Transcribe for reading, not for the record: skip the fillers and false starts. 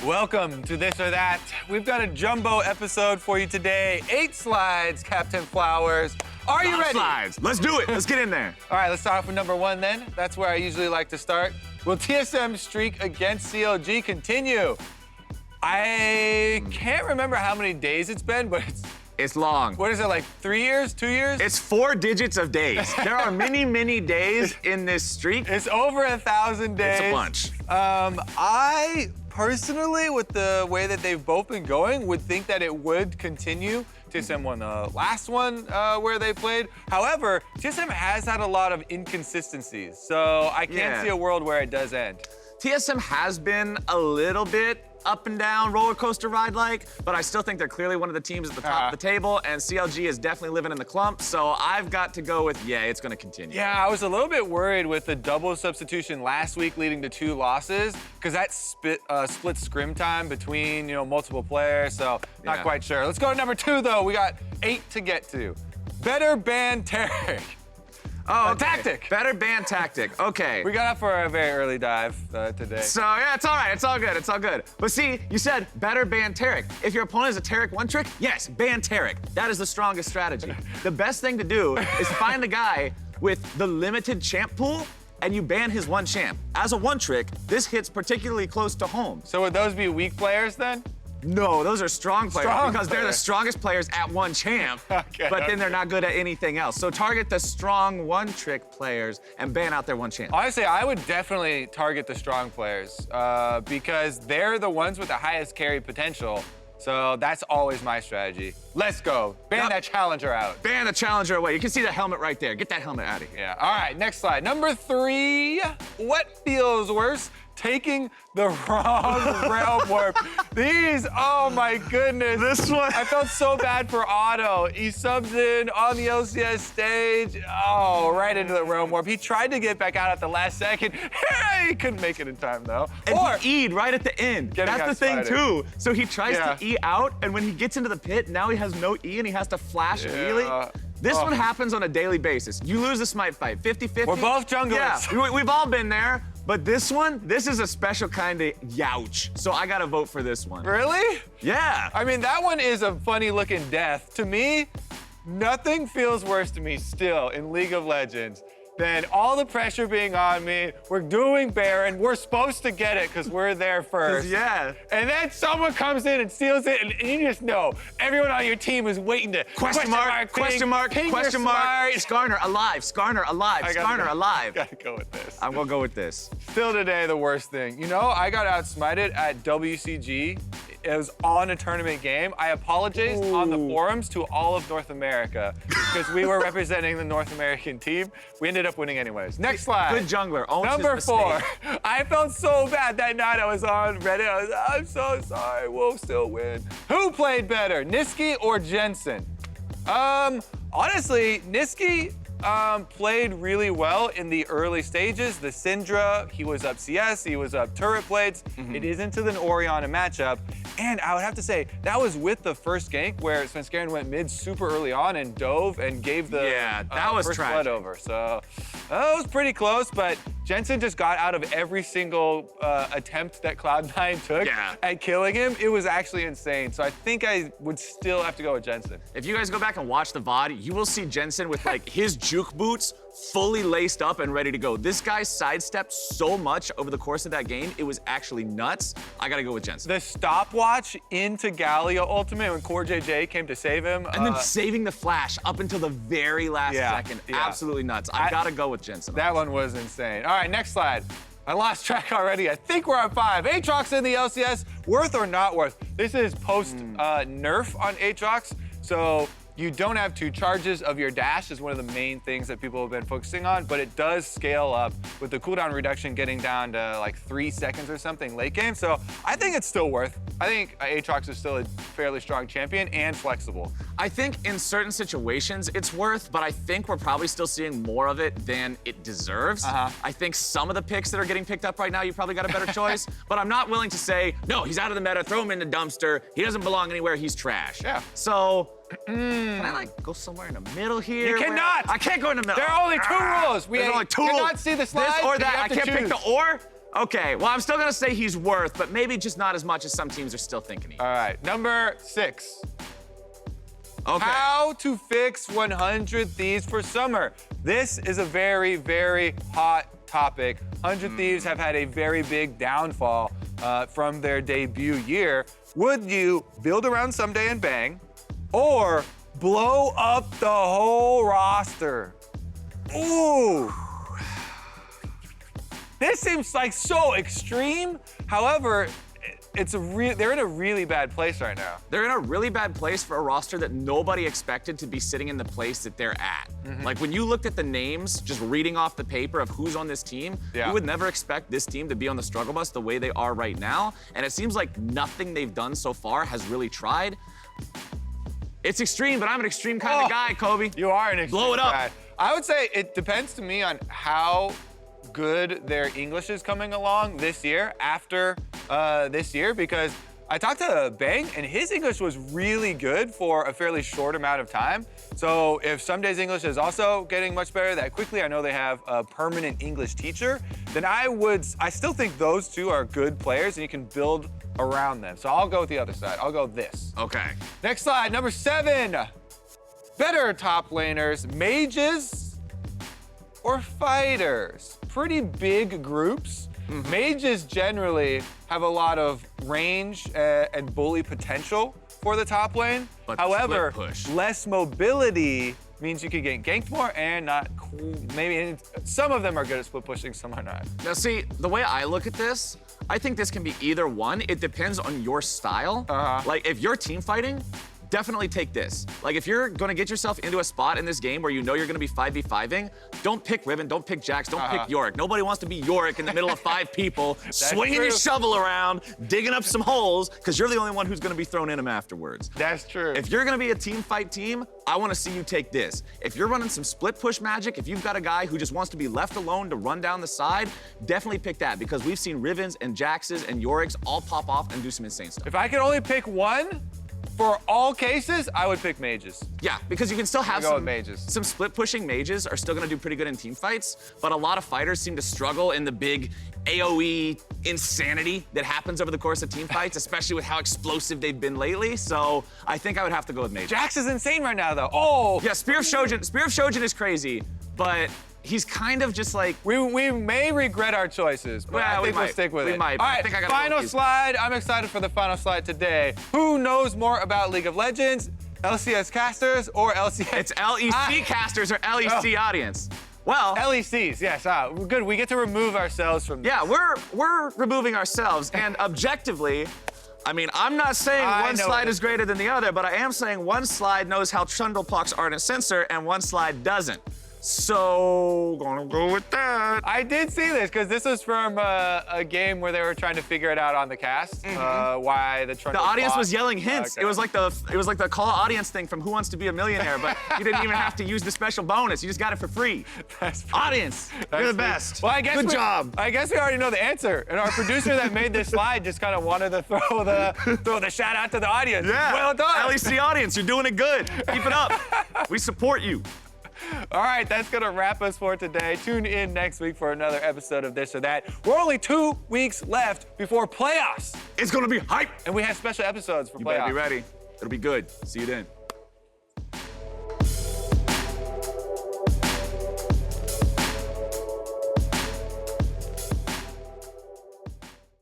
Welcome to This or That. We've got a jumbo episode for you today. 8 slides, Captain Flowers. Are you ready? Slides. Let's do it. Let's get in there. All right, let's start off with number 1 then. That's where I usually like to start. Will TSM streak against CLG continue? I can't remember how many days it's been, but It's long. what is it, like 3 years, 2 years? It's 4 digits of days. There are many, many days in this streak. It's over 1,000 days. It's a bunch. I personally, with the way that they've both been going, would think that it would continue. TSM won the last one where they played. However, TSM has had a lot of inconsistencies, so I can't see a world where it does end. TSM has been a little bit up and down, roller coaster ride-like, but I still think they're clearly one of the teams at the top of the table, and CLG is definitely living in the clump, so I've got to go with, it's gonna continue. Yeah, I was a little bit worried with the double substitution last week leading to 2 losses, because that split scrim time between, multiple players, so not quite sure. Let's go to number 2, though. We got 8 to get to. Better ban Tarek. Oh, okay. Tactic. Better ban tactic. Okay. We got up for a very early dive today. So, yeah, it's all right. It's all good. It's all good. But see, you said better ban Tarek. If your opponent is a Tarek one trick, yes, ban Tarek. That is the strongest strategy. The best thing to do is find a guy with the limited champ pool and you ban his one champ. As a one trick, this hits particularly close to home. So would those be weak players then? No, those are strong players because they're the players. strongest players at one champ, but then they're not good at anything else. So target the strong one-trick players and ban out their one champ. Honestly, I would definitely target the strong players because they're the ones with the highest carry potential. So that's always my strategy. Let's go. Ban that challenger out. Ban the challenger away. You can see the helmet right there. Get that helmet out of here. Yeah. All right, next slide. Number 3, what feels worse? Taking the wrong realm warp. These, oh my goodness. This one. I felt so bad for Otto. He subs in on the LCS stage. Oh, right into the realm warp. He tried to get back out at the last second. He couldn't make it in time though. And he E'd right at the end. That's the thing too. So he tries to E out, and when he gets into the pit, now he has no E and he has to flash wheelie. This one happens on a daily basis. You lose a smite fight, 50-50. We're both junglers. Yeah, we've all been there. But this one, this is a special kind of youch. So I gotta vote for this one. Really? Yeah. I mean, that one is a funny looking death. To me, nothing feels worse to me still in League of Legends than all the pressure being on me. We're doing Baron. We're supposed to get it because we're there first. Yeah. And then someone comes in and steals it, and you just know everyone on your team is waiting to question mark. Skarner alive. Skarner alive. Skarner alive. Gotta go with this. I'm gonna go with this. Still today, the worst thing. I got outsmited at WCG. It was on a tournament game. I apologized on the forums to all of North America because we were representing the North American team. We ended up winning anyways. Next slide. Good jungler. Number 4. I felt so bad that night. I was on Reddit. I was, I'm so sorry. We'll still win. Who played better, Niski or Jensen? Honestly, Niski played really well in the early stages. The Syndra, he was up CS, he was up turret plates. It isn't an Orianna matchup. And I would have to say, that was with the first gank where Svenskeren went mid super early on and dove and gave the that was first tragic. blood over. So it was pretty close, but Jensen just got out of every single attempt that Cloud9 took at killing him. It was actually insane. So I think I would still have to go with Jensen. If you guys go back and watch the VOD, you will see Jensen with like his juke boots fully laced up and ready to go. This guy sidestepped so much over the course of that game, it was actually nuts. I gotta go with Jensen. The stopwatch into Gallia ultimate when Core JJ came to save him. And then saving the flash up until the very last second. Absolutely nuts. I gotta go with Jensen. That one was insane. All right, next slide. I lost track already. I think we're on 5. Aatrox in the LCS, worth or not worth? This is post nerf on Aatrox. So you don't have 2 charges of your dash is one of the main things that people have been focusing on, but it does scale up with the cooldown reduction getting down to like 3 seconds or something late game. So I think it's still worth. I think Aatrox is still a fairly strong champion and flexible. I think in certain situations it's worth, but I think we're probably still seeing more of it than it deserves. I think some of the picks that are getting picked up right now, you probably got a better choice, but I'm not willing to say, no, he's out of the meta, throw him in the dumpster, he doesn't belong anywhere, he's trash. So, can I like go somewhere in the middle here? You cannot! I can't go in the middle. There are only 2 rules. There's only 2 rules. cannot see the slide. This or that. I can't pick the or. Okay, well, I'm still gonna say he's worth, but maybe just not as much as some teams are still thinking he is. All right, number 6. Okay. How to fix 100 Thieves for summer. This is a very, very hot topic. 100 Thieves have had a very big downfall from their debut year. Would you build around Someday and Bang, or blow up the whole roster? Ooh. This seems like so extreme. However, they're in a really bad place right now. They're in a really bad place for a roster that nobody expected to be sitting in the place that they're at. Like, when you looked at the names, just reading off the paper of who's on this team, you would never expect this team to be on the struggle bus the way they are right now. And it seems like nothing they've done so far has really tried. It's extreme, but I'm an extreme kind of guy, Kobe. You are an extreme Blow it up. guy. I would say it depends to me on how good their English is coming along this year, after this year, because I talked to Bang and his English was really good for a fairly short amount of time. So if Someday's English is also getting much better that quickly, I know they have a permanent English teacher, then I still think those two are good players and you can build around them. So I'll go with the other side. I'll go this. Okay. Next slide, number 7. Better top laners, mages or fighters? Pretty big groups. Mages generally have a lot of range and bully potential for the top lane. But however, split push. less mobility means you could get ganked more and not cool. Maybe some of them are good at split pushing, some are not. Now, see, the way I look at this, I think this can be either one. It depends on your style. Like, if you're team fighting, definitely take this. Like, if you're gonna get yourself into a spot in this game where you know you're gonna be 5v5ing, don't pick Riven, don't pick Jax, don't pick Yorick. Nobody wants to be Yorick in the middle of 5 people, swinging your shovel around, digging up some holes, because you're the only one who's gonna be thrown in them afterwards. That's true. If you're gonna be a team fight team, I wanna see you take this. If you're running some split push magic, if you've got a guy who just wants to be left alone to run down the side, definitely pick that, because we've seen Rivens and Jaxes and Yoricks all pop off and do some insane stuff. If I could only pick one, for all cases, I would pick mages. Yeah, because you can still have go with mages. some split pushing mages are still gonna do pretty good in team fights, but a lot of fighters seem to struggle in the big AoE insanity that happens over the course of team fights, especially with how explosive they've been lately. So I think I would have to go with mages. Jax is insane right now, though. Oh! Yeah, Spear of Shojin is crazy, but he's kind of just like... We may regret our choices, but I think we'll stick with it. We might. All I right, think I gotta final go with slide. I'm excited for the final slide today. Who knows more about League of Legends? LCS casters or LCS? It's LEC casters or LEC audience. Well, LECs, yes. Good. We get to remove ourselves from this. yeah, we're removing ourselves, and objectively, I mean, I'm not saying one slide is greater than the other, but I am saying one slide knows how Trundle blocks Ardent Sensor and one slide doesn't. So, gonna go with that. I did see this because this was from a game where they were trying to figure it out on the cast. Why the Trundle The audience block. was yelling hints. Okay. It was like the call audience thing from Who Wants to Be a Millionaire, but you didn't even have to use the special bonus. You just got it for free. Audience, you're the best. Well, I guess Good job. I guess we already know the answer, and our producer that made this slide just kind of wanted to throw the shout out to the audience. Yeah. Well done. LEC audience, you're doing it good. Keep it up. We support you. All right, that's gonna wrap us for today. Tune in next week for another episode of This or That. We're only 2 weeks left before playoffs, It's gonna be hype. and we have special episodes for You playoffs. better be ready. It'll be good. See you then.